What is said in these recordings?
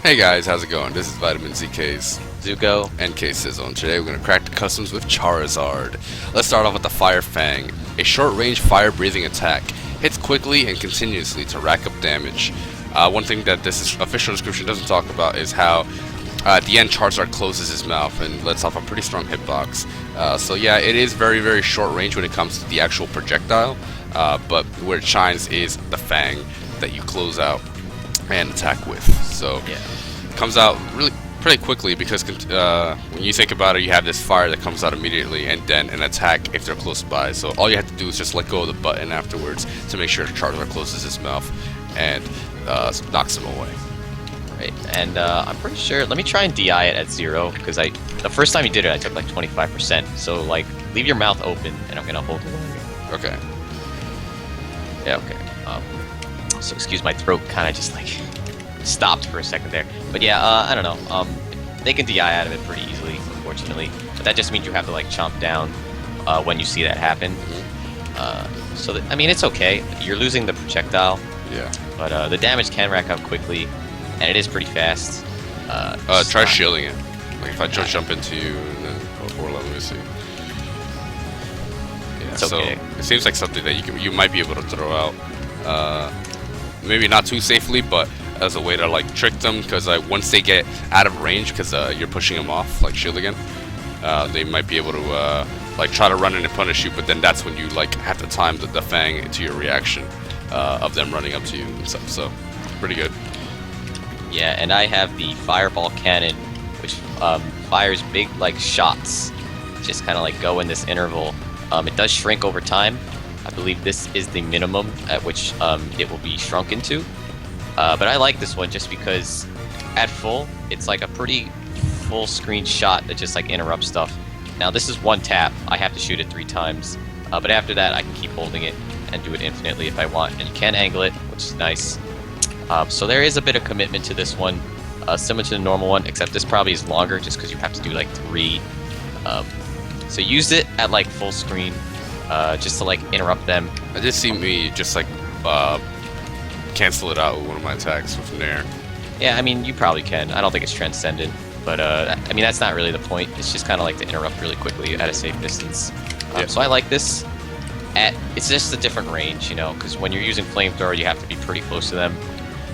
Hey guys, how's it going? This is Vitamin ZK's Zuko. and K Sizzle, and today we're going to crack the customs with Charizard. Let's start off with the Fire Fang, a short-range fire-breathing attack. Hits quickly and continuously to rack up damage. One thing that this official description doesn't talk about is how at the end Charizard closes his mouth and lets off a pretty strong hitbox. So yeah, it is very, very short range when it comes to the actual projectile, but where it shines is the Fang that you close out and attack with. So Yeah. comes out really pretty quickly because when you think about it, you have this fire that comes out immediately and then an attack if they're close by. So all you have to do is just let go of the button afterwards to make sure the Charizard closes his mouth and knocks him away. Right, and I'm pretty sure. Let me try and DI it at 0 because the first time you did it, I took like 25%. So like, leave your mouth open, and I'm gonna hold it. Okay. Yeah. Okay. So excuse my throat, kind of just like stopped for a second there. But yeah, I don't know. They can DI out of it pretty easily, unfortunately. But that just means you have to like chomp down when you see that happen. So that, I mean, it's okay. You're losing the projectile. Yeah. But the damage can rack up quickly, and it is pretty fast. Try shielding it. Like if I just jump into you and then or let me see. Yeah. It's okay. So it seems like something that you might be able to throw out. Maybe not too safely, but as a way to like trick them, because once they get out of range, because you're pushing them off, like shield again, they might be able to like try to run in and punish you. But then that's when you like have to time the Fang to your reaction of them running up to you and stuff. So pretty good. Yeah, and I have the fireball cannon, which fires big like shots. Just kind of like go in this interval. It does shrink over time. I believe this is the minimum at which it will be shrunken to. But I like this one just because at full, it's like a pretty full screen shot that just like interrupts stuff. Now this is one tap. I have to shoot it 3 times. But after that, I can keep holding it and do it infinitely if I want. And you can angle it, which is nice. So there is a bit of commitment to this one, similar to the normal one, except this probably is longer just because you have to do like 3. So use it at like full screen, just to like interrupt them. I just see me just like cancel it out with one of my attacks from there. Yeah, I mean, you probably can. I don't think it's transcendent, but I mean, that's not really the point. It's just kind of like to interrupt really quickly at a safe distance. So I like this. It's just a different range, you know, because when you're using flamethrower, you have to be pretty close to them.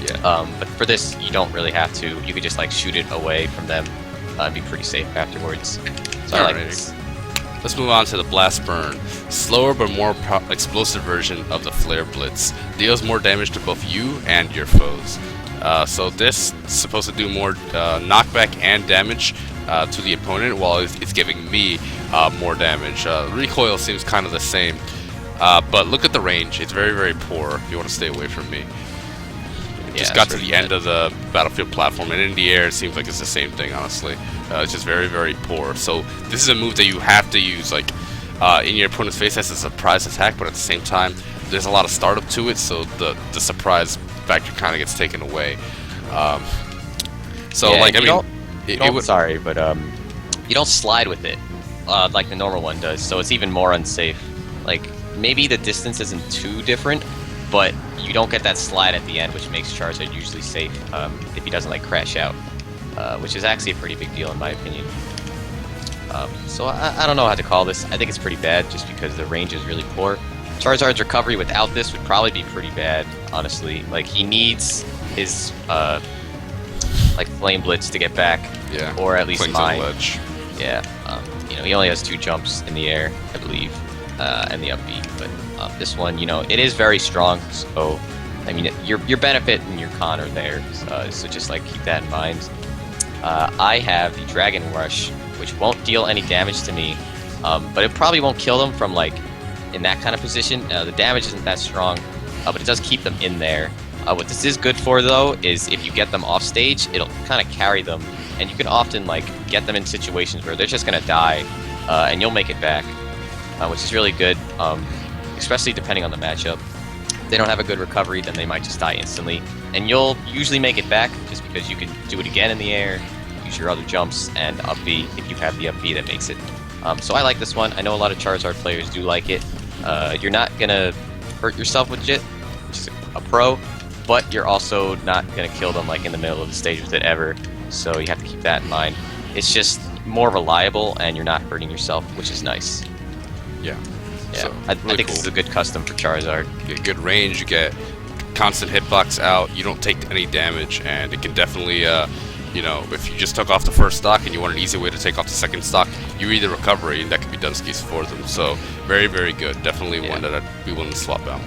Yeah. But for this, you don't really have to. You could just like shoot it away from them and be pretty safe afterwards. So I like this. Let's move on to the Blast Burn. Slower but more explosive version of the Flare Blitz. Deals more damage to both you and your foes. So this is supposed to do more knockback and damage to the opponent, while it's giving me more damage. Recoil seems kind of the same, but look at the range. It's very, very poor if you want to stay away from me. Just got to the end of the battlefield platform, and in the air it seems like it's the same thing, honestly. It's just very, very poor. So this is a move that you have to use like in your opponent's face as a surprise attack, but at the same time there's a lot of startup to it, so the surprise factor kind of gets taken away. So yeah, like I mean, sorry, but you don't slide with it like the normal one does, so it's even more unsafe. Like maybe the distance isn't too different, but you don't get that slide at the end, which makes Charizard usually safe if he doesn't like crash out, which is actually a pretty big deal in my opinion. So I don't know how to call this. I think it's pretty bad just because the range is really poor. Charizard's recovery without this would probably be pretty bad, honestly. Like he needs his like Flame Blitz to get back, yeah, or at least mine. Ledge. Yeah, you know, he only has 2 jumps in the air, I believe, and the upbeat. But this one, you know, it is very strong. So, I mean, your benefit and your con are there. So just like keep that in mind. I have the Dragon Rush, which won't deal any damage to me, but it probably won't kill them from like in that kind of position. The damage isn't that strong, but it does keep them in there. What this is good for though is if you get them off stage, it'll kind of carry them, and you can often like get them in situations where they're just gonna die, and you'll make it back, which is really good, especially depending on the matchup. If they don't have a good recovery, then they might just die instantly, and you'll usually make it back just because you can do it again in the air, use your other jumps, and up B if you have the up B that makes it. So I like this one. I know a lot of Charizard players do like it. You're not gonna hurt yourself with it, which is a pro, but you're also not gonna kill them like in the middle of the stage with it ever. So you have to keep that in mind. It's just more reliable, and you're not hurting yourself, which is nice. Yeah. Yeah, So, I really think cool. this is a good custom for Charizard. You get good range, you get constant hitbox out, you don't take any damage, and it can definitely, you know, if you just took off the first stock and you want an easy way to take off the second stock, you either recovery, and that can be Dunsky's for them. So very, very good. Definitely one that I'd be willing to swap out.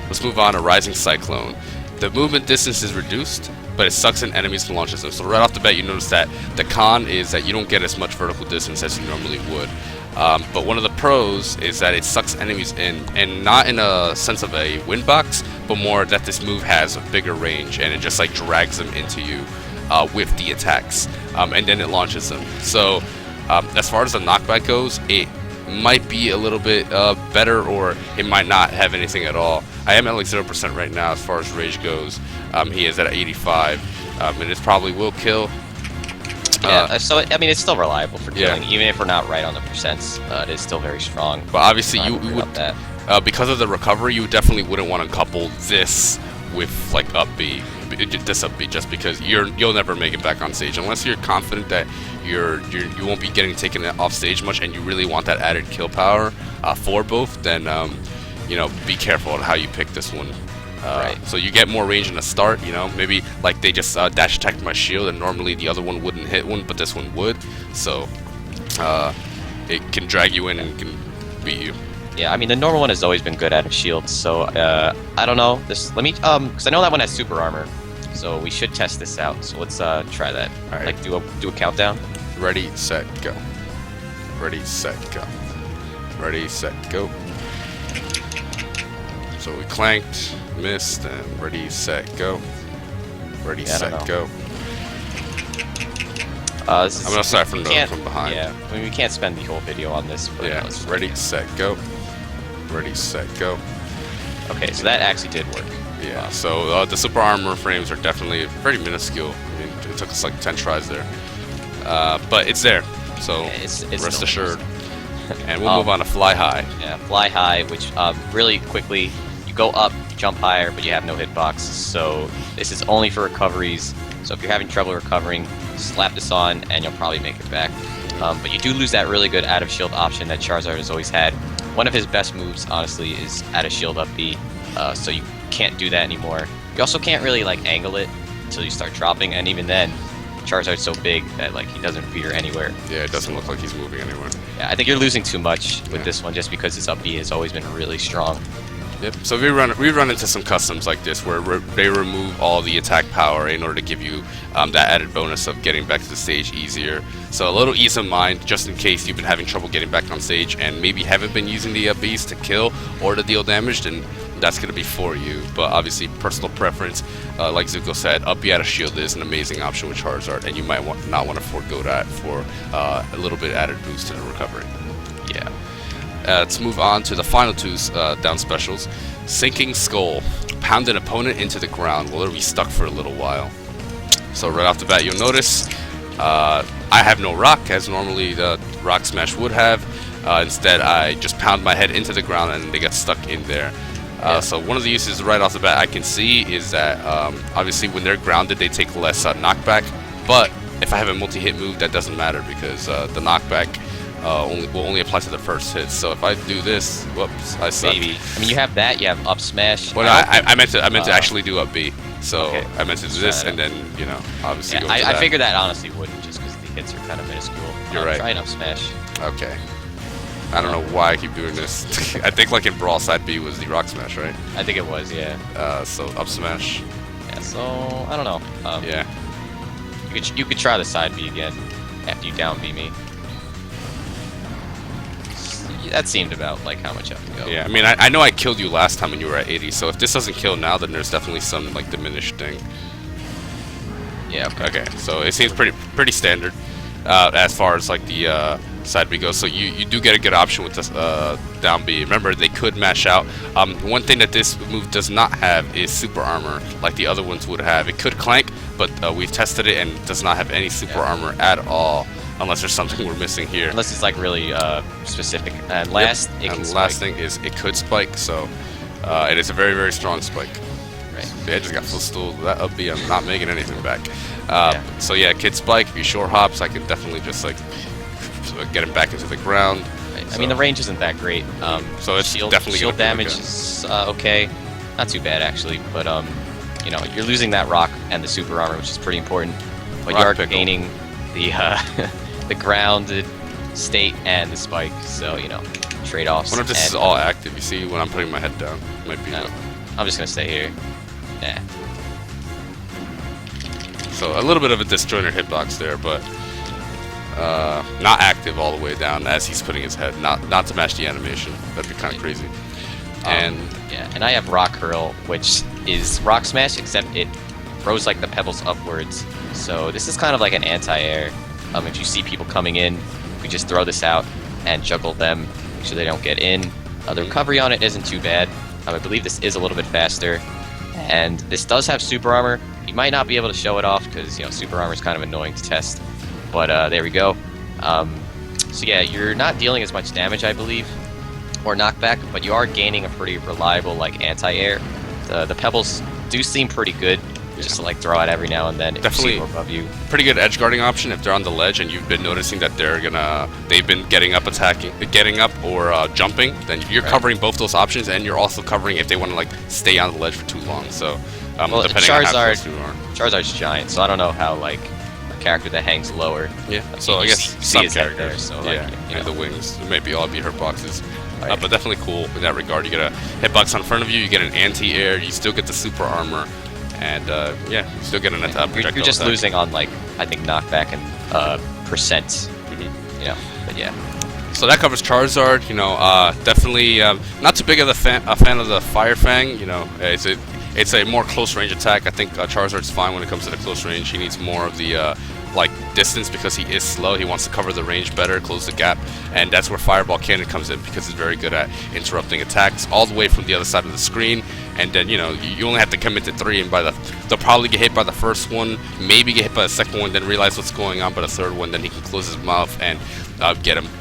Let's move on to Rising Cyclone. The movement distance is reduced, but it sucks in enemies and launches them. So right off the bat, you notice that the con is that you don't get as much vertical distance as you normally would. But one of the pros is that it sucks enemies in, and not in a sense of a win box, but more that this move has a bigger range, and it just like drags them into you with the attacks, and then it launches them. So as far as the knockback goes, it might be a little bit better, or it might not have anything at all. I am at like 0% right now as far as rage goes. He is at 85, and it probably will kill. Yeah, so I mean, it's still reliable for Yeah. killing, even if we're not right on the percents. It is still very strong. But obviously, I you don't know would, about that. because of the recovery, you definitely wouldn't want to couple this with like up B, this up B, just because you'll never make it back on stage unless you're confident that you won't be getting taken off stage much, and you really want that added kill power for both. Then you know, be careful on how you pick this one. Right. So you get more range in the start, you know, maybe like they just dash attacked my shield, and normally the other one wouldn't hit one, but this one would. So it can drag you in and can beat you. Yeah, I mean, the normal one has always been good out of shields, so I don't know. Let me, because I know that one has super armor, so we should test this out. So let's try that. All right. Like, do a countdown. Ready, set, go. Ready, set, go. Ready, set, go. So we clanked, missed, and ready, set, go. Ready, Yeah, I don't set, go. This is, I'm gonna start from can't- behind. Yeah, I mean, we can't spend the whole video on this, but Yeah. let's- Ready, set, go. Ready, set, go. Okay, so that actually did work. Yeah. So the super armor frames are definitely pretty minuscule. I mean, it took us like 10 tries there, but it's there. So Yeah, it's rest no assured. And we'll move on to Fly High. Yeah, fly high, which really quickly, you go up, jump higher, but you have no hitbox. So this is only for recoveries. So if you're having trouble recovering, slap this on, and you'll probably make it back. But you do lose that really good out of shield option that Charizard has always had. One of his best moves, honestly, is out of shield up B. So you can't do that anymore. You also can't really like angle it until you start dropping, and even then, Charizard's so big that like he doesn't veer anywhere. Yeah, it doesn't look like he's moving anywhere. Yeah, I think you're losing too much with Yeah. this one just because its up B has always been really strong. Yep. So we run into some customs like this where they remove all the attack power in order to give you that added bonus of getting back to the stage easier. So a little ease of mind, just in case you've been having trouble getting back on stage and maybe haven't been using the Bs to kill or to deal damage, then that's going to be for you. But obviously, personal preference, like Zuko said, up B out of shield is an amazing option with Charizard, and you might not want to forego that for a little bit added boost to the recovery. Yeah. Let's move on to the final two down specials. Sinking Skull. Pound an opponent into the ground while it'll be stuck for a little while. So right off the bat, you'll notice I have no rock, as normally the Rock Smash would have. Instead, I just pound my head into the ground and they get stuck in there. So one of the uses right off the bat I can see is that obviously when they're grounded, they take less knockback. But if I have a multi-hit move, that doesn't matter because the knockback will only apply to the first hit. So if I do this, whoops, I suck. Maybe. I mean, you have that. You have up smash. Well, I meant to actually do up B. So Okay. I meant to do this and then obviously Yeah, go to I that. figured that honestly wouldn't, just because the hits are kind of minuscule. You're right. Try an up smash. Okay. I don't know why I keep doing this. I think like in Brawl Side B was the Rock Smash, right? I think it was, yeah. So up smash. Yeah. So I don't know. Yeah. You could try the side B again after you down B me. That seemed about like how much I can go. Yeah. I mean, I know I killed you last time when you were at 80. So if this doesn't kill now, then there's definitely some like diminished thing. Yeah. Okay. Okay. So it seems pretty standard as far as like the side B goes. So you do get a good option with this down B. Remember, they could mash out. One thing that this move does not have is super armor like the other ones would have. It could clank, but we've tested it and it does not have any super armor at all. Unless there's something we're missing here. Unless it's like really specific. And last, it can and spike. last thing is it could spike. So it is a very, very strong spike. Right. Yeah, I just got footstool. That up B, I'm not making anything back. Yeah. So yeah, Kid Spike, if he short hops, I can definitely just like get him back into the ground. I mean, the range isn't that great. So it's definitely shield gonna be damage okay. is okay, not too bad actually. But you know, you're losing that rock and the super armor, which is pretty important. But Rock you are pickle. gaining the the grounded state and the spike. So you know, trade-offs. I wonder if this is all active. You see, when I'm putting my head down, might be. No, I'm just gonna stay here. Yeah. So a little bit of a disjointed hitbox there, but not active all the way down as he's putting his head. Not to match the animation. That'd be kind of crazy. And yeah, and I have Rock Hurl, which is Rock Smash, except it throws like the pebbles upwards. So this is kind of like an anti-air. If you see people coming in, we just throw this out and juggle them, make sure they don't get in. The recovery on it isn't too bad. I believe this is a little bit faster, and this does have super armor. You might not be able to show it off because you know super armor is kind of annoying to test, but there we go. So yeah, you're not dealing as much damage, I believe, or knockback, but you are gaining a pretty reliable like anti-air. The pebbles do seem pretty good, just to like throw out every now and then. If Definitely. you see them above you. pretty good edge guarding option if they're on the ledge and you've been noticing that they've been getting up or jumping, then you're covering both those options, and you're also covering if they want to like stay on the ledge for too long. So Well, depending on how close Charizard, you are. Charizard's giant, so I don't know how like a character that hangs lower. Yeah. So I you guess see some his head characters, there, so, like, yeah, you and know. the wings maybe all be hurt boxes. Right. But definitely cool in that regard. You get a hitbox on front of you, you get an anti-air, you still get the super armor, and yeah, you still get an attack. You're just losing on like I think knockback and percent. Mhm. You know, but yeah. So that covers Charizard. You know, definitely not too big of a fan of the Fire Fang. You know, it's a more close range attack. I think Charizard's fine when it comes to the close range. He needs more of the like distance because he is slow. He wants to cover the range better, close the gap, and that's where Fireball Cannon comes in because it's very good at interrupting attacks all the way from the other side of the screen. And then you know you only have to commit to 3, and they'll probably get hit by the first one, maybe get hit by the second one, then realize what's going on by the third one. Then he can close his mouth and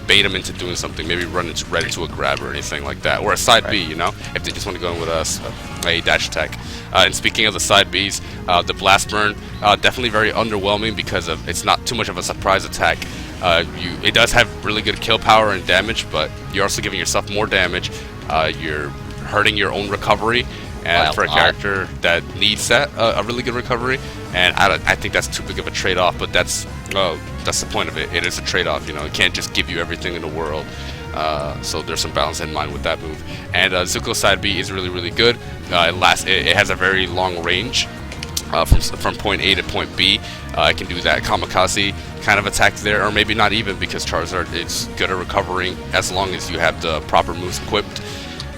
bait him into doing something, maybe run right into a grab or anything like that, or a side B. You know, if they just want to go in with a dash attack. And speaking of the side Bs, the Blast Burn definitely very underwhelming because it's not too much of a surprise attack. It does have really good kill power and damage, but you're also giving yourself more damage. You're hurting your own recovery, and for a character that needs that a really good recovery, and I think that's too big of a trade-off. But that's the point of it. It is a trade-off. You know, it can't just give you everything in the world. So there's some balance in mind with that move. And Zuko side B is really, really good. It has a very long range from point A to point B. It can do that kamikaze kind of attack there, or maybe not even, because Charizard is good at recovering as long as you have the proper moves equipped.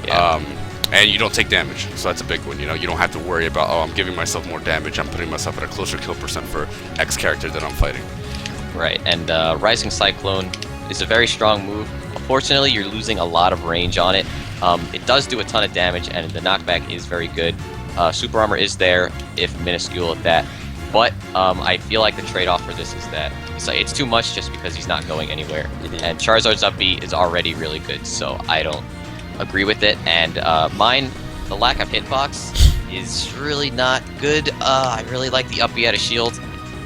Yeah. And you don't take damage, so that's a big one. You know, you don't have to worry about, oh, I'm giving myself more damage, I'm putting myself at a closer kill percent for X character that I'm fighting. Right, and Rising Cyclone is a very strong move. Unfortunately, you're losing a lot of range on it. It does do a ton of damage, and the knockback is very good. Super Armor is there, if minuscule at that. But I feel like the trade-off for this is that it's too much just because he's not going anywhere. And Charizard's up B is already really good, so I don't agree with it. And the lack of hitbox is really not good. I really like the up B at a shield,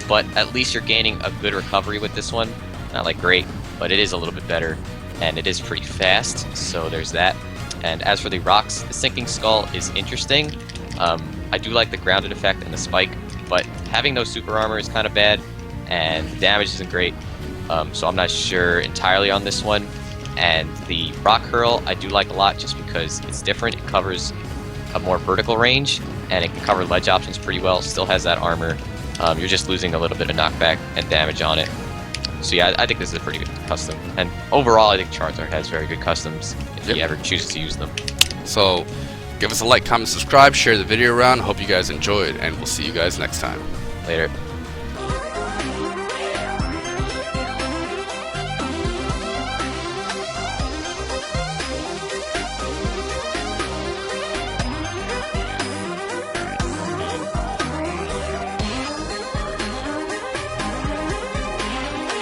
but at least you're gaining a good recovery with this one. Not like great, but it is a little bit better, and it is pretty fast, so there's that. And as for the rocks, the Sinking Skull is interesting. I do like the grounded effect and the spike, but having no super armor is kind of bad, and the damage isn't great, so I'm not sure entirely on this one. And the Rock Hurl I do like a lot just because it's different. It covers a more vertical range, and it can cover ledge options pretty well. Still has that armor. You're just losing a little bit of knockback and damage on it. So yeah, I think this is a pretty good custom. And overall, I think Charizard has very good customs if he ever chooses to use them. So give us a like, comment, subscribe, share the video around. Hope you guys enjoyed, and we'll see you guys next time. Later.